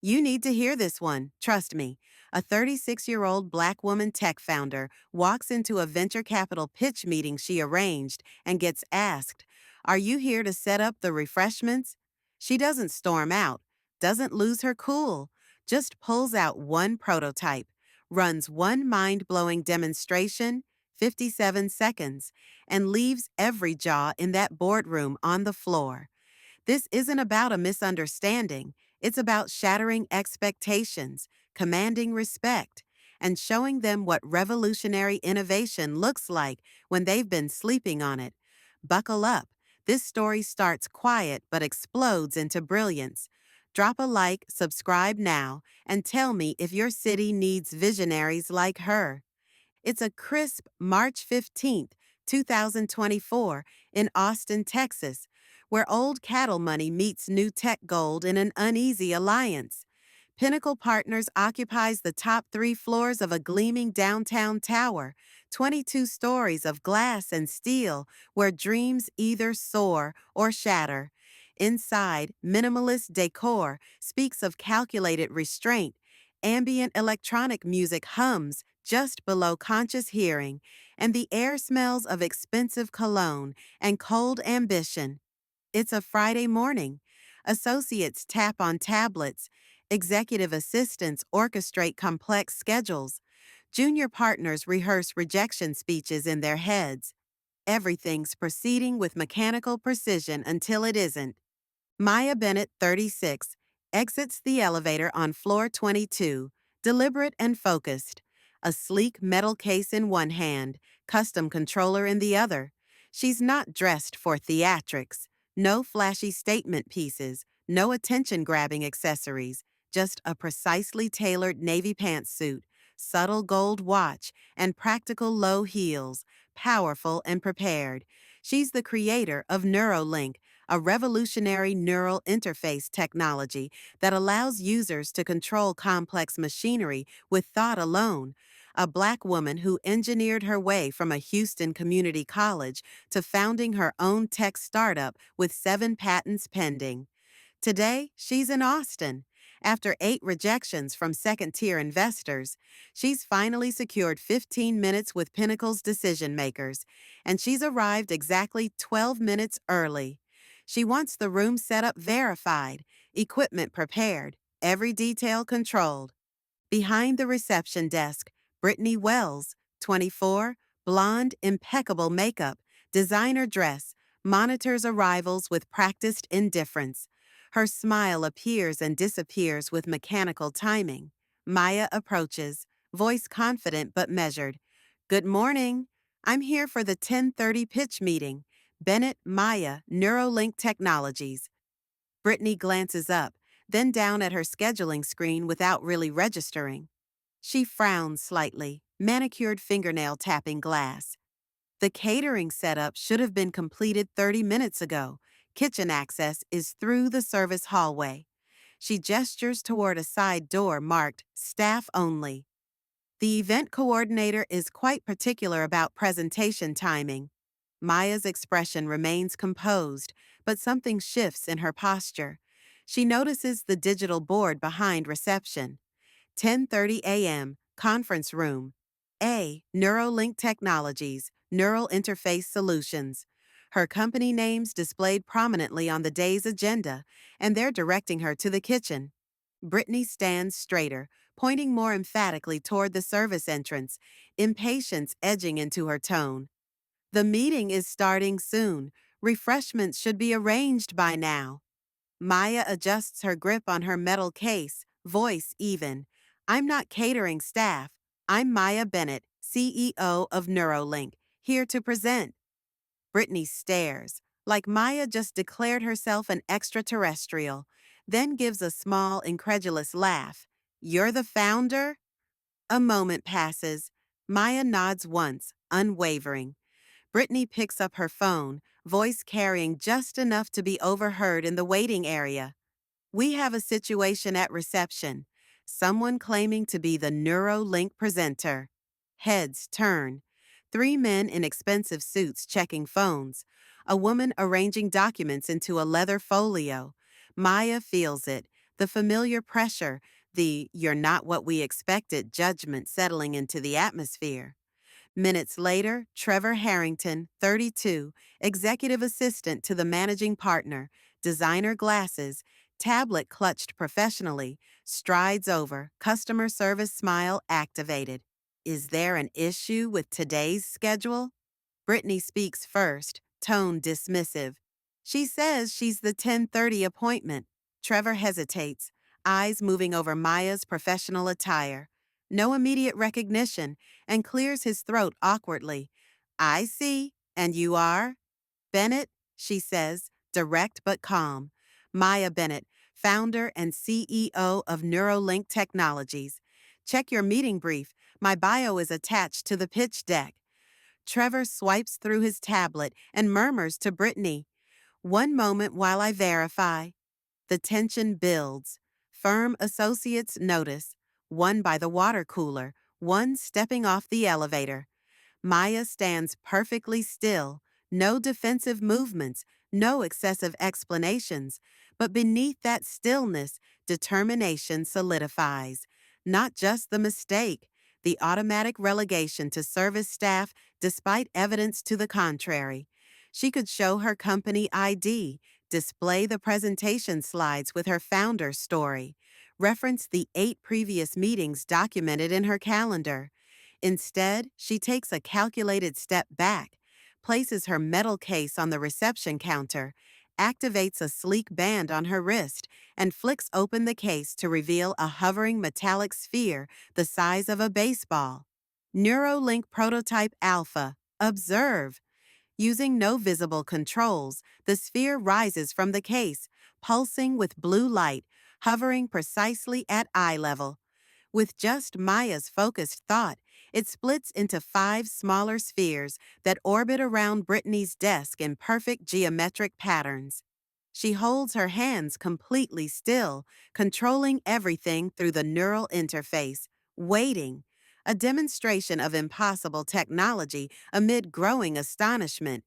You need to hear this one, trust me. A 36-year-old black woman tech founder walks into a venture capital pitch meeting she arranged and gets asked, "Are you here to set up the refreshments?" She doesn't storm out, doesn't lose her cool, just pulls out one prototype, runs one mind blowing demonstration, 57 seconds, and leaves every jaw in that boardroom on the floor. This isn't about a misunderstanding. It's about shattering expectations, commanding respect, and showing them what revolutionary innovation looks like when they've been sleeping on it. Buckle up. This story starts quiet but explodes into brilliance. Drop a like, subscribe now, and tell me if your city needs visionaries like her. It's a crisp March 15th, 2024, in Austin, Texas, where old cattle money meets new tech gold in an uneasy alliance. Pinnacle Partners occupies the top three floors of a gleaming downtown tower, 22 stories of glass and steel, where dreams either soar or shatter. Inside, minimalist decor speaks of calculated restraint. Ambient electronic music hums just below conscious hearing, and the air smells of expensive cologne and cold ambition. It's a Friday morning. Associates tap on tablets. Executive assistants orchestrate complex schedules. Junior partners rehearse rejection speeches in their heads. Everything's proceeding with mechanical precision until it isn't. Maya Bennett, 36, exits the elevator on floor 22, deliberate and focused, a sleek metal case in one hand, custom controller in the other. She's not dressed for theatrics, no flashy statement pieces, no attention-grabbing accessories, just a precisely tailored navy pantsuit, subtle gold watch, and practical low heels, powerful and prepared. She's the creator of Neuralink, a revolutionary neural interface technology that allows users to control complex machinery with thought alone. A black woman who engineered her way from a Houston community college to founding her own tech startup with 7 patents pending. Today, she's in Austin. After 8 rejections from second-tier investors, she's finally secured 15 minutes with Pinnacle's decision makers, and she's arrived exactly 12 minutes early. She wants the room setup verified, equipment prepared, every detail controlled. Behind the reception desk, Brittany Wells, 24, blonde, impeccable makeup, designer dress, monitors arrivals with practiced indifference. Her smile appears and disappears with mechanical timing. Maya approaches, voice confident but measured. "Good morning. I'm here for the 10:30 pitch meeting. Bennett, Maya, Neuralink Technologies." Brittany glances up, then down at her scheduling screen without really registering. She frowns slightly, manicured fingernail tapping glass. The catering setup should have been completed 30 minutes ago. Kitchen access is through the service hallway. She gestures toward a side door marked "Staff Only." The event coordinator is quite particular about presentation timing. Maya's expression remains composed, but something shifts in her posture. She notices the digital board behind reception. 10:30 a.m., conference room. A. Neuralink Technologies, Neural Interface Solutions. Her company names displayed prominently on the day's agenda, and they're directing her to the kitchen. Brittany stands straighter, pointing more emphatically toward the service entrance, impatience edging into her tone. "The meeting is starting soon. Refreshments should be arranged by now." Maya adjusts her grip on her metal case, voice even. "I'm not catering staff. I'm Maya Bennett, CEO of Neuralink, here to present." Brittany stares, like Maya just declared herself an extraterrestrial, then gives a small, incredulous laugh. "You're the founder?" A moment passes. Maya nods once, unwavering. Brittany picks up her phone, voice carrying just enough to be overheard in the waiting area. "We have a situation at reception. Someone claiming to be the Neuralink presenter." Heads turn. 3 men in expensive suits checking phones. A woman arranging documents into a leather folio. Maya feels it. The familiar pressure, the "you're not what we expected" judgment settling into the atmosphere. Minutes later, Trevor Harrington, 32, executive assistant to the managing partner, designer glasses, tablet clutched professionally, strides over, customer service smile activated. Is there an issue with today's schedule? Brittany speaks first, tone dismissive. She says she's the 10:30 appointment. Trevor hesitates, eyes moving over Maya's professional attire. No immediate recognition, and clears his throat awkwardly. I see, and you are? Bennett, she says, direct but calm. Maya Bennett, founder and CEO of Neuralink Technologies. Check your meeting brief. My bio is attached to the pitch deck. Trevor swipes through his tablet and murmurs to Brittany, "One moment while I verify." The tension builds. Firm associates notice, one by the water cooler, one stepping off the elevator. Maya stands perfectly still, no defensive movements, no excessive explanations, but beneath that stillness, determination solidifies. Not just the mistake, the automatic relegation to service staff despite evidence to the contrary. She could show her company ID, display the presentation slides with her founder's story, reference the 8 previous meetings documented in her calendar. Instead, she takes a calculated step back, places her metal case on the reception counter, activates a sleek band on her wrist, and flicks open the case to reveal a hovering metallic sphere the size of a baseball. Neuralink Prototype Alpha. Observe. Using no visible controls, the sphere rises from the case, pulsing with blue light, hovering precisely at eye level. With just Maya's focused thought, it splits into 5 smaller spheres that orbit around Brittany's desk in perfect geometric patterns. She holds her hands completely still, controlling everything through the neural interface, waiting. A demonstration of impossible technology amid growing astonishment.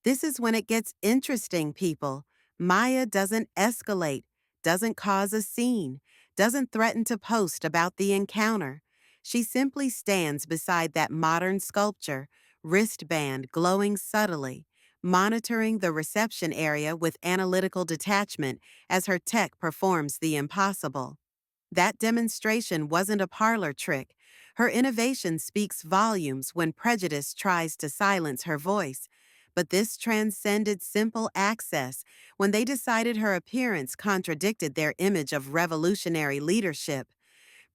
This is when it gets interesting, people. Maya doesn't escalate, doesn't cause a scene, doesn't threaten to post about the encounter. She simply stands beside that modern sculpture, wristband glowing subtly, monitoring the reception area with analytical detachment as her tech performs the impossible. That demonstration wasn't a parlor trick. Her innovation speaks volumes when prejudice tries to silence her voice. But this transcended simple access when they decided her appearance contradicted their image of revolutionary leadership.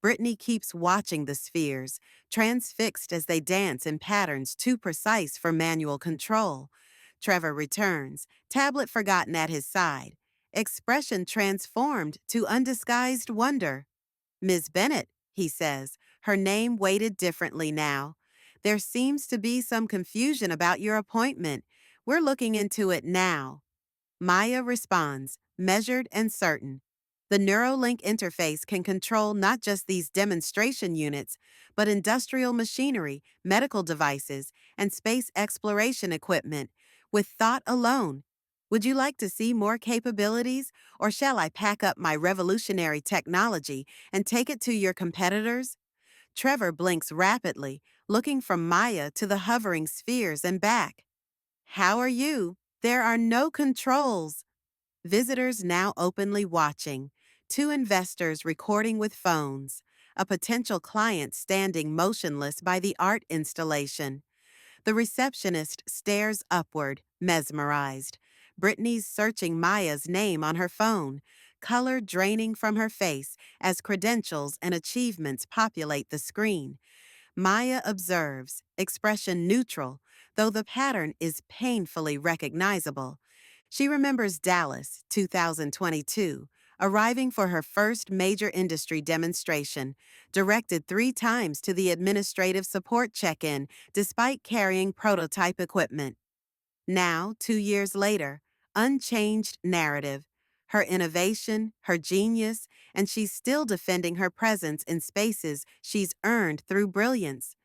Brittany keeps watching the spheres, transfixed as they dance in patterns too precise for manual control. Trevor returns, tablet forgotten at his side, expression transformed to undisguised wonder. "Miss Bennett," he says, her name weighted differently now. "There seems to be some confusion about your appointment. We're looking into it now." Maya responds, measured and certain. The Neuralink interface can control not just these demonstration units, but industrial machinery, medical devices, and space exploration equipment, with thought alone. Would you like to see more capabilities, or shall I pack up my revolutionary technology and take it to your competitors? Trevor blinks rapidly, looking from Maya to the hovering spheres and back. "How are you? There are no controls." Visitors now openly watching, 2 investors recording with phones, a potential client standing motionless by the art installation. The receptionist stares upward, mesmerized. Brittany's searching Maya's name on her phone, color draining from her face as credentials and achievements populate the screen. Maya observes, expression neutral, though the pattern is painfully recognizable. She remembers Dallas, 2022, arriving for her first major industry demonstration, directed 3 times to the administrative support check-in despite carrying prototype equipment. Now, 2 years later, unchanged narrative. Her innovation, her genius, and she's still defending her presence in spaces she's earned through brilliance.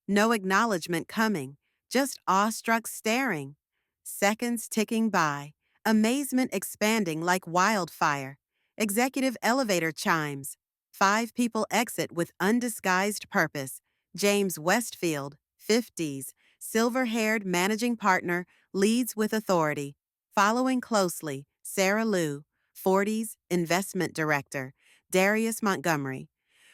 No acknowledgement coming, just awestruck staring. Seconds ticking by, amazement expanding like wildfire. Executive elevator chimes. 5 people exit with undisguised purpose. James Westfield, 50s, silver haired managing partner, leads with authority. Following closely, Sarah Liu, 40s, investment director. Darius Montgomery,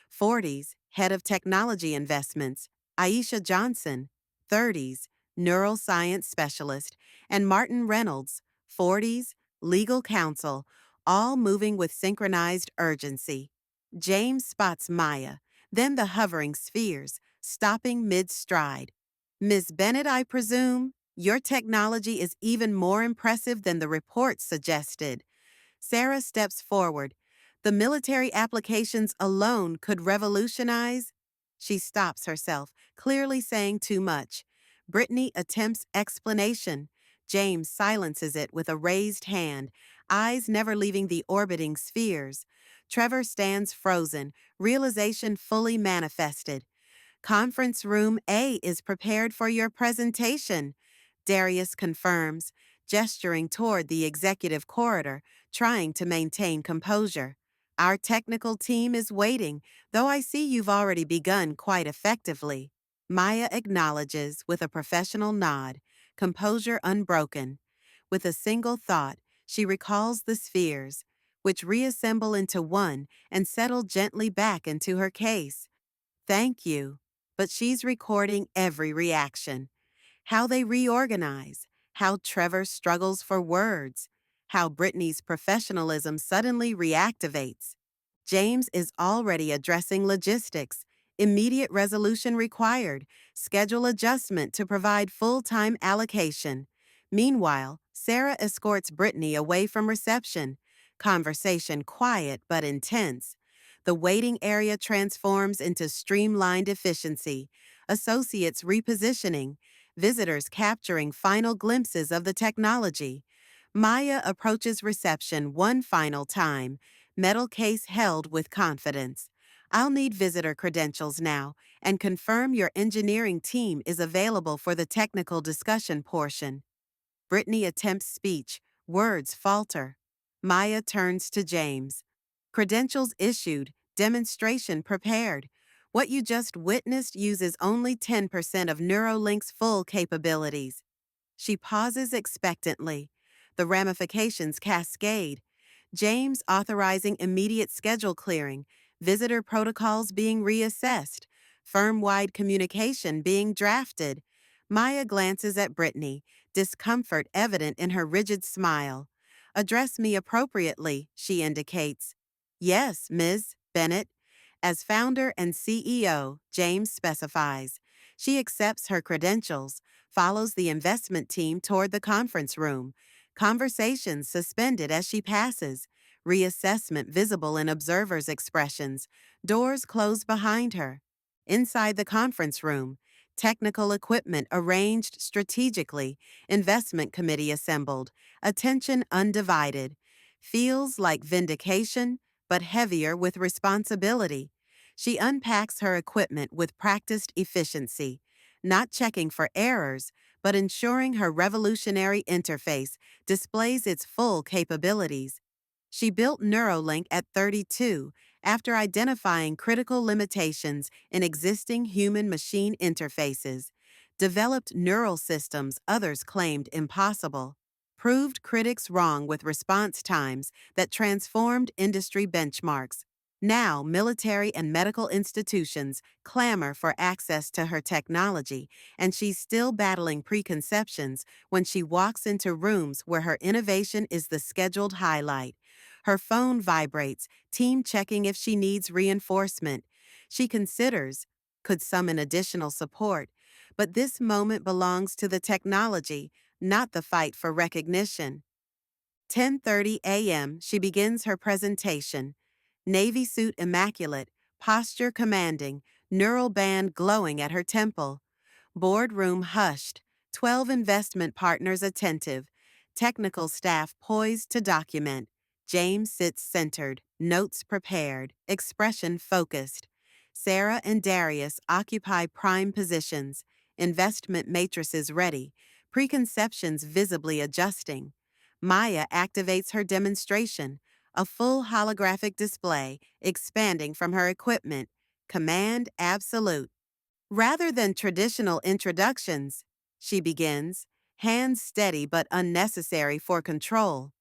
40s, head of technology investments. Aisha Johnson, 30s, neuroscience specialist. And Martin Reynolds, 40s, legal counsel, all moving with synchronized urgency. James spots Maya, then the hovering spheres, stopping mid-stride. Miss Bennett, I presume, your technology is even more impressive than the report suggested. Sarah steps forward. The military applications alone could revolutionize. She stops herself, clearly saying too much. Brittany attempts explanation. James silences it with a raised hand, eyes never leaving the orbiting spheres. Trevor stands frozen, realization fully manifested. Conference room A is prepared for your presentation, Darius confirms, gesturing toward the executive corridor, trying to maintain composure. Our technical team is waiting, though I see you've already begun quite effectively. Maya acknowledges with a professional nod, composure unbroken. With a single thought, she recalls the spheres, which reassemble into one and settle gently back into her case. Thank you. But she's recording every reaction. How they reorganize, how Trevor struggles for words, how Brittany's professionalism suddenly reactivates. James is already addressing logistics, immediate resolution required, schedule adjustment to provide full-time allocation. Meanwhile, Sarah escorts Brittany away from reception, conversation quiet but intense. The waiting area transforms into streamlined efficiency, associates repositioning, visitors capturing final glimpses of the technology. Maya approaches reception one final time, metal case held with confidence. I'll need visitor credentials now and confirm your engineering team is available for the technical discussion portion. Brittany attempts speech, words falter. Maya turns to James. Credentials issued, demonstration prepared. What you just witnessed uses only 10% of Neuralink's full capabilities. She pauses expectantly. The ramifications cascade. James authorizing immediate schedule clearing, visitor protocols being reassessed, firm-wide communication being drafted. Maya glances at Brittany, discomfort evident in her rigid smile. Address me appropriately, she indicates. Yes, Ms. Bennett. As founder and CEO, James specifies. She accepts her credentials, follows the investment team toward the conference room. Conversations suspended as she passes. Reassessment visible in observers' expressions. Doors close behind her. Inside the conference room, technical equipment arranged strategically, investment committee assembled, attention undivided. Feels like vindication, but heavier with responsibility. She unpacks her equipment with practiced efficiency, not checking for errors, but ensuring her revolutionary interface displays its full capabilities. She built Neuralink at 32 after identifying critical limitations in existing human-machine interfaces, developed neural systems others claimed impossible, proved critics wrong with response times that transformed industry benchmarks. Now, military and medical institutions clamor for access to her technology, and she's still battling preconceptions when she walks into rooms where her innovation is the scheduled highlight. Her phone vibrates, team checking if she needs reinforcement. She considers, could summon additional support, but this moment belongs to the technology, not the fight for recognition. 10:30 a.m., she begins her presentation. Navy suit immaculate, posture commanding, neural band glowing at her temple. Boardroom hushed, 12 investment partners attentive, technical staff poised to document. James sits centered, notes prepared, expression focused. Sarah and Darius occupy prime positions, investment matrices ready, preconceptions visibly adjusting. Maya activates her demonstration, a full holographic display expanding from her equipment. Command absolute. Rather than traditional introductions, she begins, hands steady but unnecessary for control.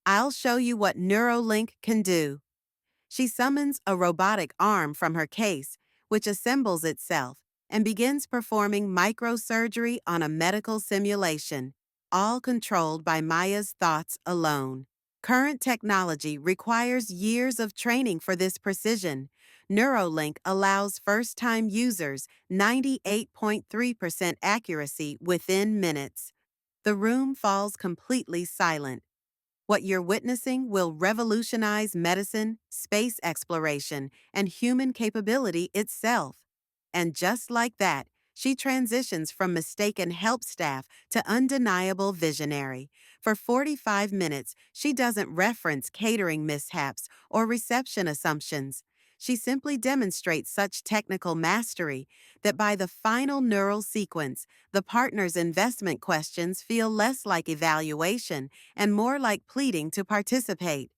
I'll show you what Neuralink can do. She summons a robotic arm from her case, which assembles itself and begins performing microsurgery on a medical simulation, all controlled by Maya's thoughts alone. Current technology requires years of training for this precision. Neuralink allows first-time users 98.3% accuracy within minutes. The room falls completely silent. What you're witnessing will revolutionize medicine, space exploration, and human capability itself. And just like that, she transitions from mistaken help staff to undeniable visionary. For 45 minutes, she doesn't reference catering mishaps or reception assumptions. She simply demonstrates such technical mastery that by the final neural sequence, the partner's investment questions feel less like evaluation and more like pleading to participate.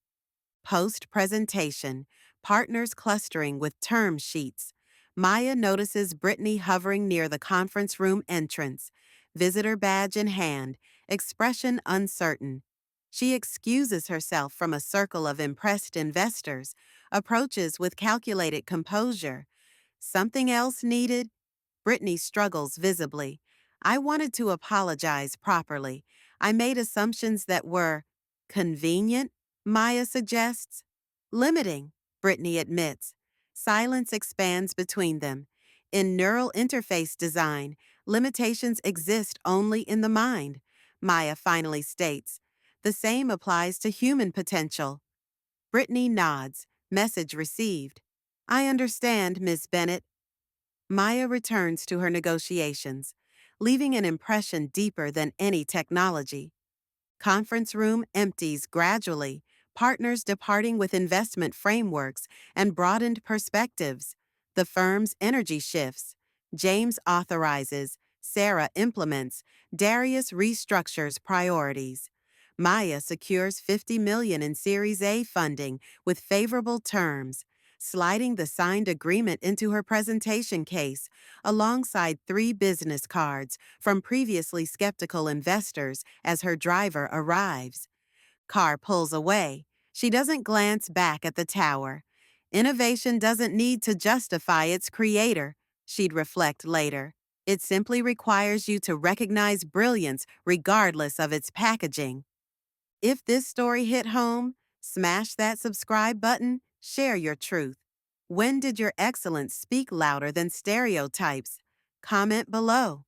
Post-presentation, partners clustering with term sheets. Maya notices Brittany hovering near the conference room entrance, visitor badge in hand, expression uncertain. She excuses herself from a circle of impressed investors, approaches with calculated composure. Something else needed? Brittany struggles visibly. I wanted to apologize properly. I made assumptions that were convenient, Maya suggests. Limiting, Brittany admits. Silence expands between them. In neural interface design, limitations exist only in the mind, Maya finally states. The same applies to human potential. Brittany nods, message received. I understand, Miss Bennett. Maya returns to her negotiations, leaving an impression deeper than any technology. Conference room empties gradually, partners departing with investment frameworks and broadened perspectives. The firm's energy shifts. James authorizes, Sarah implements, Darius restructures priorities. Maya secures $50 million in Series A funding with favorable terms, sliding the signed agreement into her presentation case, alongside 3 business cards from previously skeptical investors as her driver arrives. Car pulls away. She doesn't glance back at the tower. Innovation doesn't need to justify its creator, she'd reflect later. It simply requires you to recognize brilliance regardless of its packaging. If this story hit home, smash that subscribe button, share your truth. When did your excellence speak louder than stereotypes? Comment below.